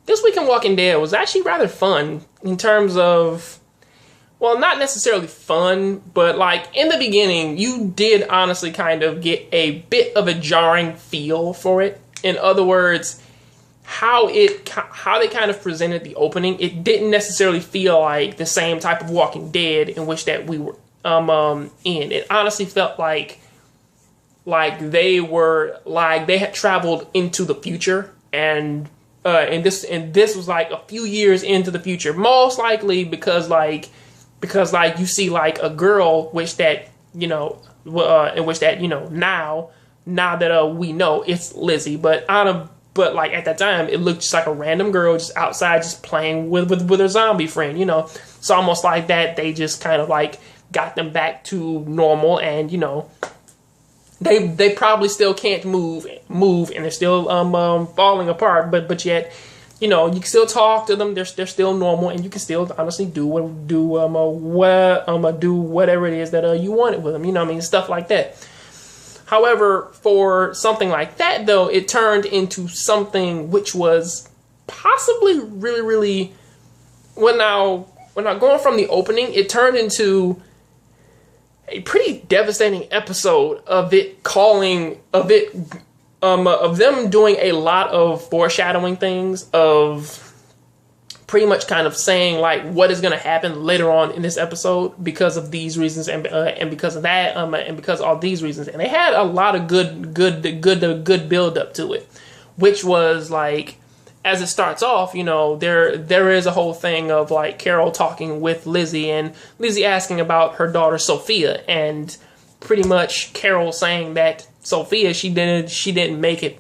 this week in Walking Dead was actually rather fun in terms of, well, not necessarily fun, but like in the beginning, you did honestly kind of get a bit of a jarring feel for it. In other words, how they kind of presented the opening, it didn't necessarily feel like the same type of Walking Dead in which that we were in. It honestly felt like they had traveled into the future, and this was like a few years into the future, most likely because you see like a girl which that in which that now that we know it's Lizzie, but like at that time it looked just like a random girl just outside just playing with her zombie friend. It's almost like that they just kind of like got them back to normal, and they probably still can't move, and they're still falling apart. But yet, you can still talk to them. They're still normal, and you can still honestly do whatever it is that you wanted with them. Stuff like that. However, for something like that, though, it turned into something which was possibly really, really. When now going from the opening, it turned into a pretty devastating episode of them doing a lot of foreshadowing things, of pretty much kind of saying like what is going to happen later on in this episode because of these reasons, and because of that, and because of all these reasons. And they had a lot of good build up to it, which was like, as it starts off, there is a whole thing of like Carol talking with Lizzie, and Lizzie asking about her daughter Sophia, and pretty much Carol saying that Sophia, she didn't make it.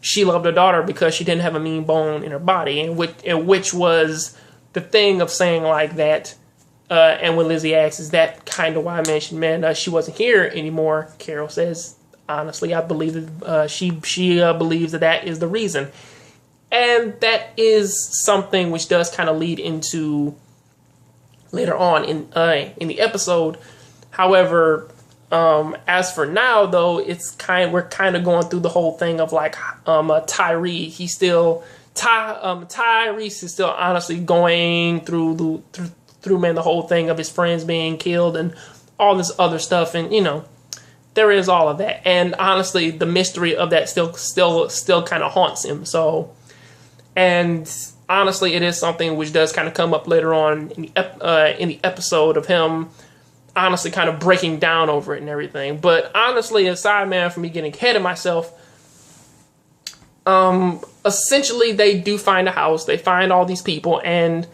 She loved her daughter because she didn't have a mean bone in her body, and which was the thing of saying like that. And when Lizzie asks, "Is that kind of why I mentioned, man, she wasn't here anymore?" Carol says, "Honestly, I believe that she believes that is the reason," and that is something which does kind of lead into later on in the episode. However, as for now, though, we're kind of going through the whole thing of like Tyrese. Tyrese is still honestly going through the whole thing of his friends being killed and all this other stuff, and there is all of that, and honestly, the mystery of that still kind of haunts him. So, and honestly, it is something which does kind of come up later on in the episode of him honestly kind of breaking down over it and everything. But honestly, aside, man, from me getting ahead of myself, essentially they do find a house, they find all these people, and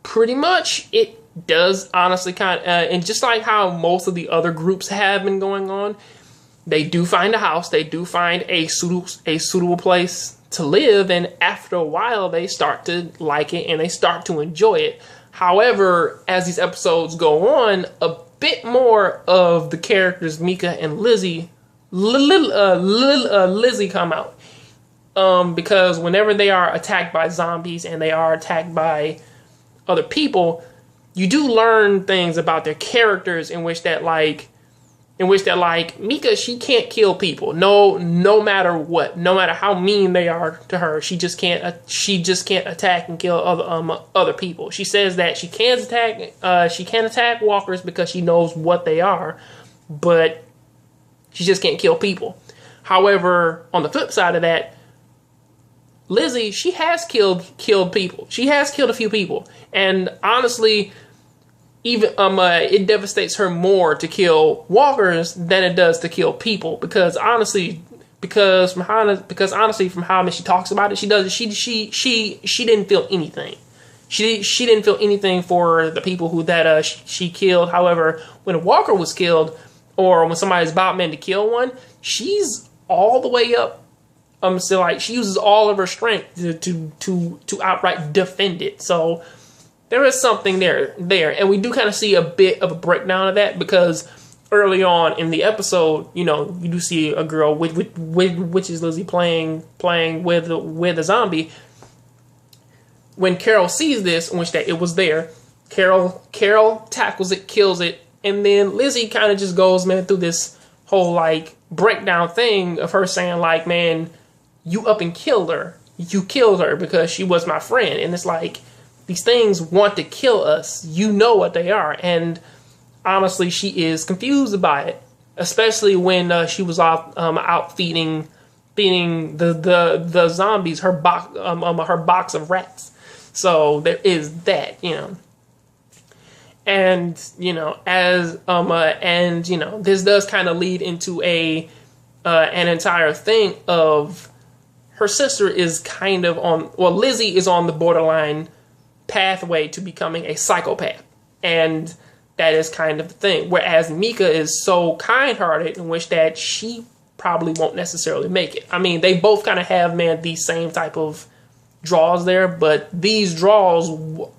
pretty much it does honestly kind of, and just like how most of the other groups have been going on, they do find a house, they do find a suitable place to live, and after a while they start to like it and they start to enjoy it. However, as these episodes go on, a bit more of the characters Mika and Lizzie come out, because whenever they are attacked by zombies and they are attacked by other people, you do learn things about their characters in which that Mika, she can't kill people. No matter what, no matter how mean they are to her, she just can't attack and kill other people. She says that she can attack walkers because she knows what they are, but she just can't kill people. However, on the flip side of that, Lizzie, she has killed people. She has killed a few people, and honestly, even it devastates her more to kill walkers than it does to kill people, because honestly, from how she talks about it, she didn't feel anything. She didn't feel anything for the people she killed. However, when a walker was killed, or when somebody's about to kill one, she's all the way up. So like she uses all of her strength to outright defend it. So there is something there, and we do kind of see a bit of a breakdown of that, because early on in the episode, you do see a girl which is Lizzie playing with a zombie. When Carol sees this, in which that it was there, Carol tackles it, kills it, and then Lizzie kind of just goes, man, through this whole like breakdown thing of her saying like, man, you up and killed her. You killed her because she was my friend. And it's like, these things want to kill us. You know what they are. And honestly, she is confused by it, especially when she was out feeding the zombies her box of rats. So there is that, you know. And, you know, and, you know, this does kind of lead into an entire thing of her sister is kind of Lizzie is on the borderline pathway to becoming a psychopath. And that is kind of the thing. Whereas Mika is so kind-hearted in which that she probably won't necessarily make it. I mean, they both kind of have, the same type of draws there, but these draws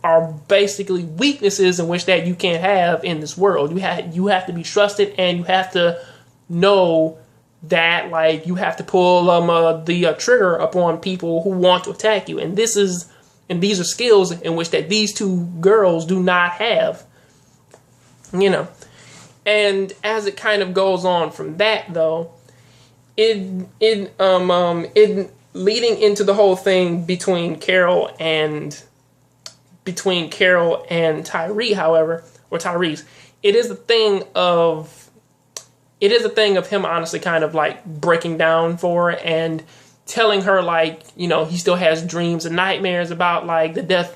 are basically weaknesses in which that you can't have in this world. You have to be trusted, and you have to know that, like, you have to pull the trigger upon people who want to attack you. And these are skills in which that these two girls do not have, you know. And as it kind of goes on from that, though, it leading into the whole thing between Carol and Tyree, however, or Tyrese, it is a thing of him honestly kind of like breaking down for her and telling her, like, you know, he still has dreams and nightmares about like the death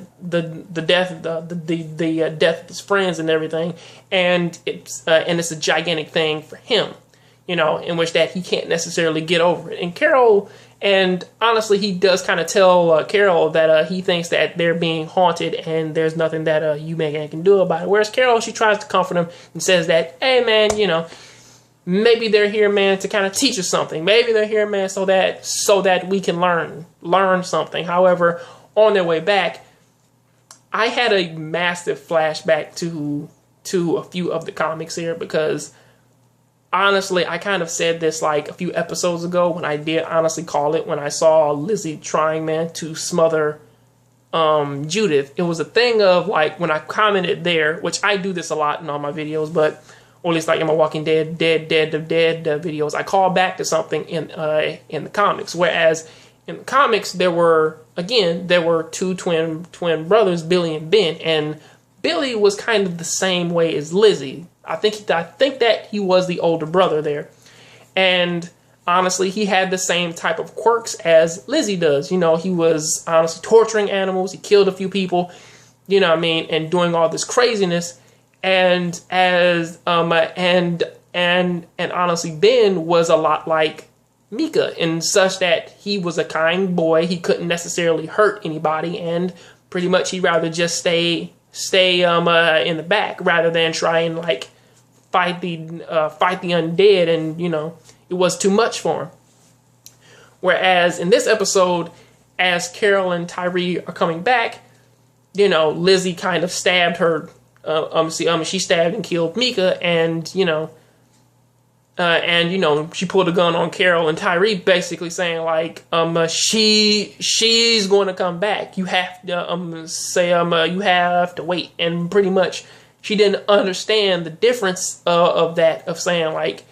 of his friends and everything, and it's a gigantic thing for him, you know, in which that he can't necessarily get over it. And Carol, and honestly, he does kind of tell Carol that he thinks that they're being haunted and there's nothing that you can do about it. Whereas Carol, she tries to comfort him and says that, hey man, you know, maybe they're here, man, to kind of teach us something. Maybe they're here, man, so that we can learn something. However, on their way back, I had a massive flashback to a few of the comics here, because honestly, I kind of said this like a few episodes ago when I did honestly call it, when I saw Lizzie trying, man, to smother Judith. It was a thing of like when I commented there, which I do this a lot in all my videos, but or at least like in my Walking Dead videos, I call back to something in the comics. Whereas in the comics, there were two twin brothers, Billy and Ben, and Billy was kind of the same way as Lizzie. I think that he was the older brother there. And honestly, he had the same type of quirks as Lizzie does. You know, he was honestly torturing animals. He killed a few people, you know what I mean, and doing all this craziness. And and honestly, Ben was a lot like Mika in such that he was a kind boy. He couldn't necessarily hurt anybody, and pretty much he'd rather just stay in the back rather than try and like fight the undead, and you know, it was too much for him. Whereas in this episode, as Carol and Tyree are coming back, you know, Lizzie kind of stabbed her. She stabbed and killed Mika, and she pulled a gun on Carol and Tyree, basically saying like, she's going to come back. You have to you have to wait, and pretty much she didn't understand the difference of that, of saying like,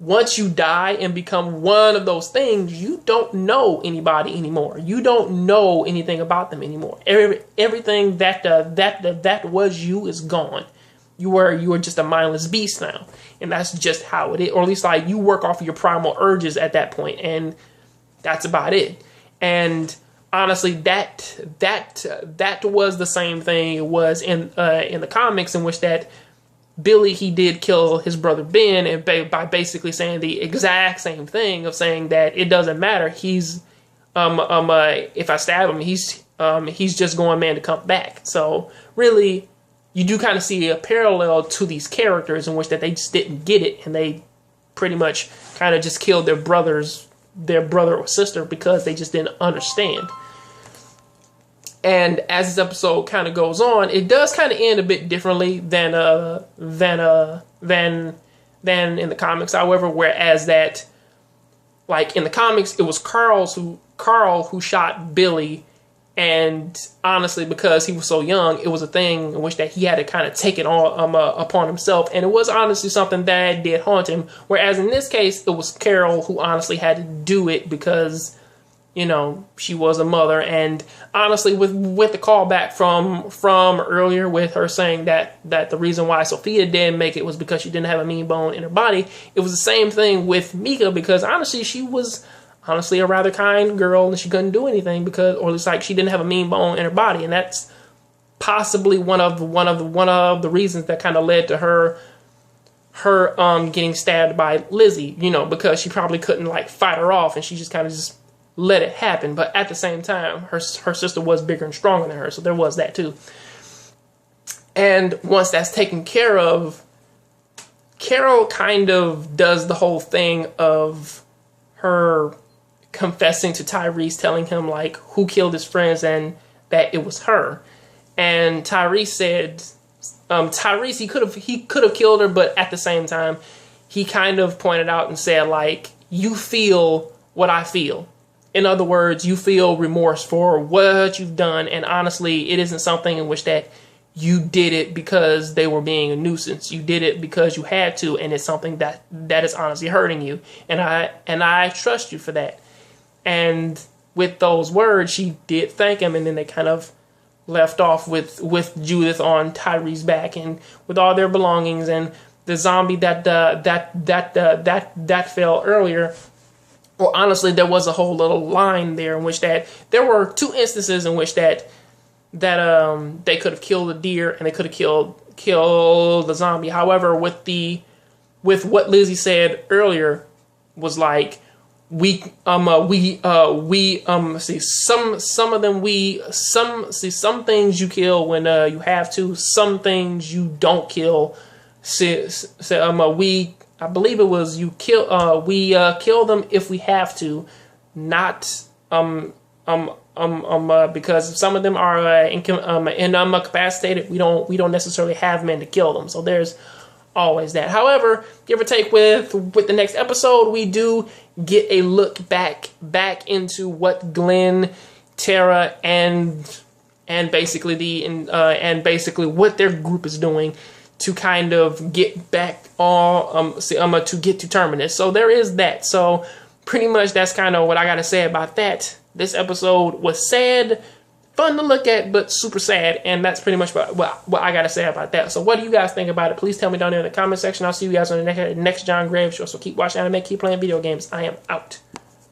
once you die and become one of those things, you don't know anybody anymore. You don't know anything about them anymore. Everything that was you is gone. You are just a mindless beast now, and that's just how it is. Or at least like you work off of your primal urges at that point, and that's about it. And honestly, that was the same thing it was in the comics, in which that Billy, he did kill his brother Ben, and by basically saying the exact same thing, of saying that it doesn't matter. He's if I stab him, he's just going, man, to come back. So really, you do kind of see a parallel to these characters in which that they just didn't get it, and they pretty much kind of just killed their brother or sister because they just didn't understand. And as this episode kind of goes on, it does kind of end a bit differently than in the comics. However, whereas that, like in the comics, it was Carl who shot Billy, and honestly, because he was so young, it was a thing in which that he had to kind of take it on upon himself, and it was honestly something that did haunt him. Whereas in this case, it was Carol who honestly had to do it, because you know, she was a mother. And honestly, with the callback from earlier, with her saying that the reason why Sophia didn't make it was because she didn't have a mean bone in her body, it was the same thing with Mika, because honestly, she was honestly a rather kind girl and she couldn't do anything because, or it's like she didn't have a mean bone in her body. And that's possibly one of the reasons that kind of led to her getting stabbed by Lizzie, you know, because she probably couldn't like fight her off and she just kind of just let it happen. But at the same time, her sister was bigger and stronger than her, so there was that too. And once that's taken care of, Carol kind of does the whole thing of her confessing to Tyrese, telling him like who killed his friends and that it was her. And Tyrese said, Tyrese, he could have killed her, but at the same time, he kind of pointed out and said like, you feel what I feel. In other words, you feel remorse for what you've done, and honestly, it isn't something in which that you did it because they were being a nuisance. You did it because you had to, and it's something that is honestly hurting you. And I trust you for that. And with those words, she did thank him, and then they kind of left off with Judith on Tyrese's back and with all their belongings and the zombie that fell earlier. Well, honestly, there was a whole little line there in which that there were two instances in which that they could have killed the deer and they could have killed the zombie. However, with what Lizzie said earlier was like, see some things you kill when you have to, some things you don't kill. I believe it was we kill them if we have to, not because some of them are incapacitated. We don't necessarily have men to kill them. So there's always that. However, give or take with the next episode, we do get a look back into what Glenn, Tara, and basically basically what their group is doing to kind of get back on to get to Terminus. So there is that. So pretty much that's kind of what I got to say about that. This episode was sad, fun to look at, but super sad, and that's pretty much what I got to say about that. So what do you guys think about it? Please tell me down there in the comment section. I'll see you guys on the next John Graves show. So keep watching anime, keep playing video games. I am out.